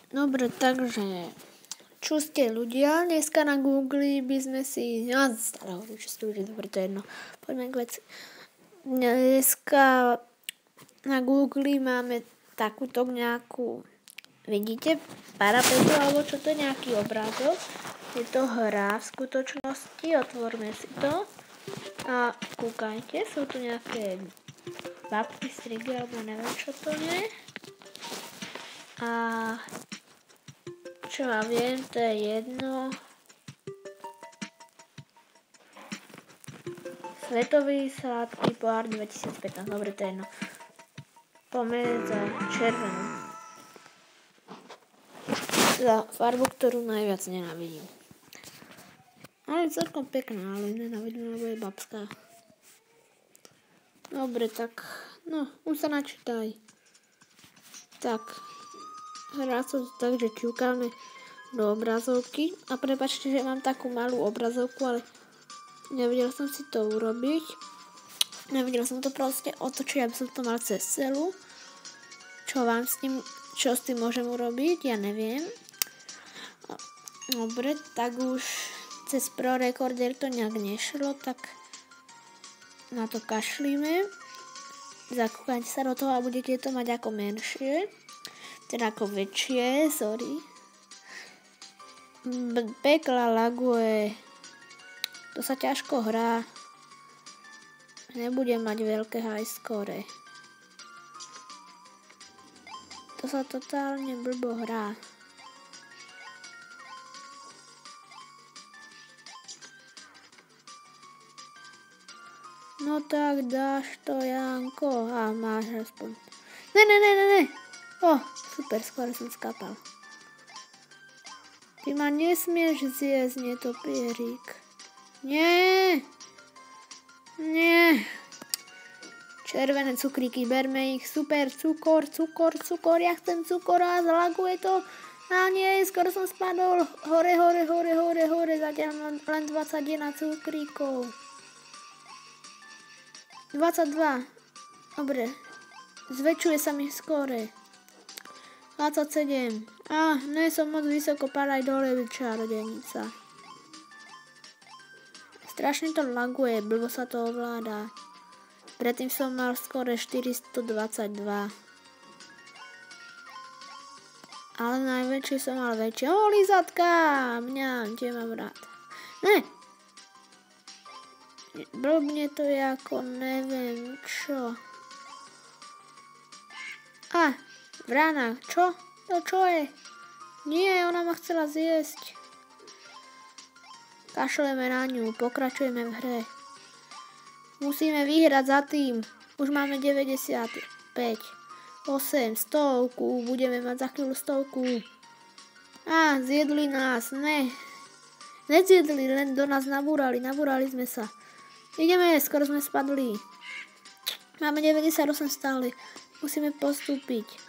Dobre, takže čo ste ľudia? Dneska na Google by sme si... No, stále hovorím, čo ste ľudia, dobre, to je jedno. Poďme k veci. Dneska na Google máme takúto nejakú... Vidíte? Parapetu, alebo čo to je, nejaký obrázok. Je to hra v skutočnosti. Otvorme si to. A kúkajte, sú tu nejaké babky, strigy, alebo neviem, čo to je. A... čo ja viem, to je jedno. Svetový sladký pohár 2015. Dobre, to je jedno. Poďme za červenú. Za farbu, ktorú najviac nenávidím. Ale je celkom pekná, ale nenávidím, lebo je babská. Dobre, tak... No, už sa načítaj. Tak... Hrá sa to tak, že ťukáme do obrazovky. A prepáčte, že mám takú malú obrazovku, ale nevedela som si to urobiť. Nevedela som to proste otočiť, aby som to mal cez celú. Čo s tým môžem urobiť, ja neviem. Dobre, tak už cez Pro Recorder to nejak nešlo, tak na to kašlíme. Zakúkajte sa do toho a budete to mať ako menšie. Teda ako väčšie, sorry. Pekla laguje. To sa ťažko hrá. Nebudem mať veľké high score. To sa totálne blbo hrá. No tak dáš to, Janko. A máš aspoň. Ne. Super, skoro som skápal. Ty ma nesmieš zjesť, netopierík. Nie. Červené cukríky, berme ich. Super, cukor. Ja chcem cukor a zalaguje to. A nie, skoro som spadol. Hore. Zatiaľ mám len 21 cukríkov. 22. Dobre. Zväčšuje sa mi skore. 27. Nie som moc vysoko, padaj dole, čarodejnica. Strašne to laguje, blbo sa to ovláda. Predtým som mal skore 422. Ale najväčšie som mal väčšie. Lizatka! Mňam, tie mám rád. Ne! Blbne to je ako neviem čo. Vrana, čo? To čo je? Nie, ona ma chcela zjesť. Kašleme na ňu, pokračujeme v hre. Musíme vyhrať za tým. Už máme 95. 8, 100. Budeme mať za chvíľu 100. Zjedli nás, ne. Nezjedli, len do nás nabúrali sme sa. Ideme, skoro sme spadli. Máme 98 stále. Musíme postúpiť.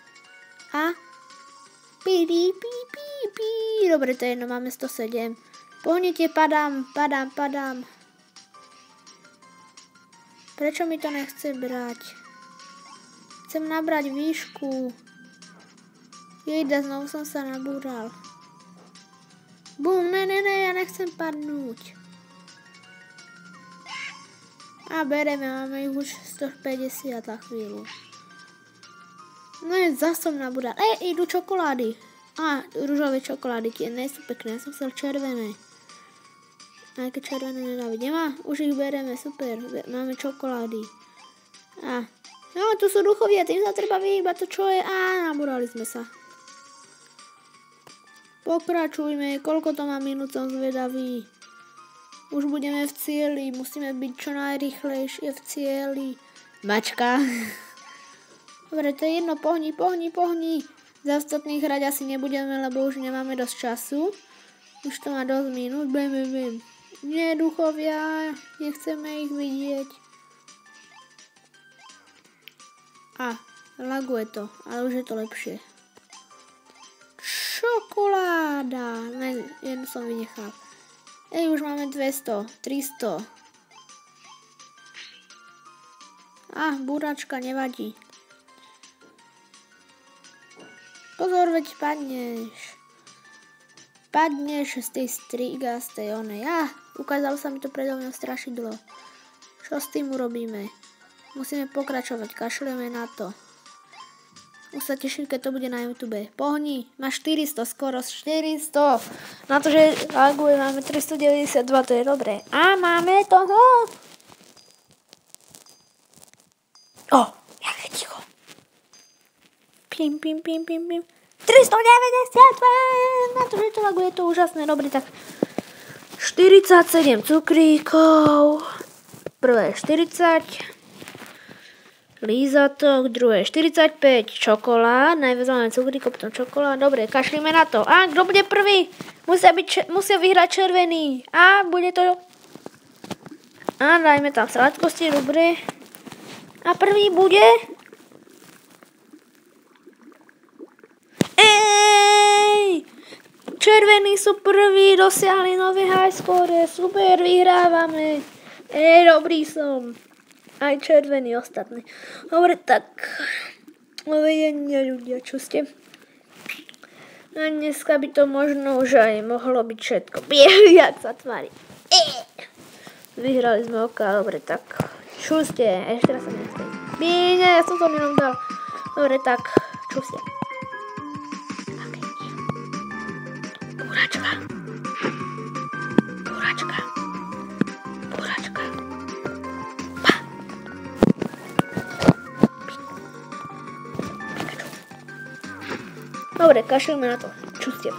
Dobre, to je jedno, máme 107. Pohnite, padám. Prečo mi to nechce brať? Chcem nabrať výšku. Jejda, znovu som sa nabúral. Bum, ne, ja nechcem padnúť. Bereme, máme ich už 150 za chvíľu. Zas som nabúral. Idú čokolády. Ružové čokolády, tie nie sú pekné, ja som chcel červené. Aj keď červené nenávidím. Už ich bereme, super, máme čokolády. Tu sú duchovia, tým sa treba vyhýbať, to čo je? Nabúrali sme sa. Pokračujme, koľko to má minút, som zvedavý. Už budeme v cieli, musíme byť čo najrýchlejšie v cieli. Mačka. Dobre, to je jedno, pohni. Za ostatných hrať asi nebudeme, lebo už nemáme dosť času. Už to má dosť minút, bim. Nie, duchovia, nechceme ich vidieť. Laguje to, ale už je to lepšie. Čokoláda. Jednu som vynechal. Už máme 200, 300. Búračka nevadí. Pozor, veď padneš. Padneš z tej striga, z tej onej. Ukázalo sa mi to predo mňou strašidlo. Čo s tým urobíme? Musíme pokračovať, kašleme na to. Už sa teším, keď to bude na YouTube. Pohni, máš 400, skoro 400. Na to, že laguje, máme 392, to je dobré. A máme toho. Jak ticho. Pim. 390, na to, že to laguje, to úžasné. Dobre, tak 47 cukríkov. Prvé 40. Lízatok, druhé 45. Čokolád, najviac máme cukríkov, potom čokolád. Dobre, kašlíme na to. A kto bude prvý? Musia vyhrať červený. A bude to. A dajme tam sladkosti, dobre. A prvý bude. Červení sú prví, dosiahli nový high score, super, vyhrávame. Dobrý som. Aj červení ostatní. Dobre, tak. Uvedenia ľudia, čo ste? A dneska by to možno už aj mohlo byť všetko. Jak sa tvári. Vyhrali sme oka, dobre, tak. Čo ste? Ešte raz sa neskaj. Nie, ja som to jenom dal. Dobre, tak. Čo ste? Buračka. Pa. Dobre, kašlíme na to. Čo ste?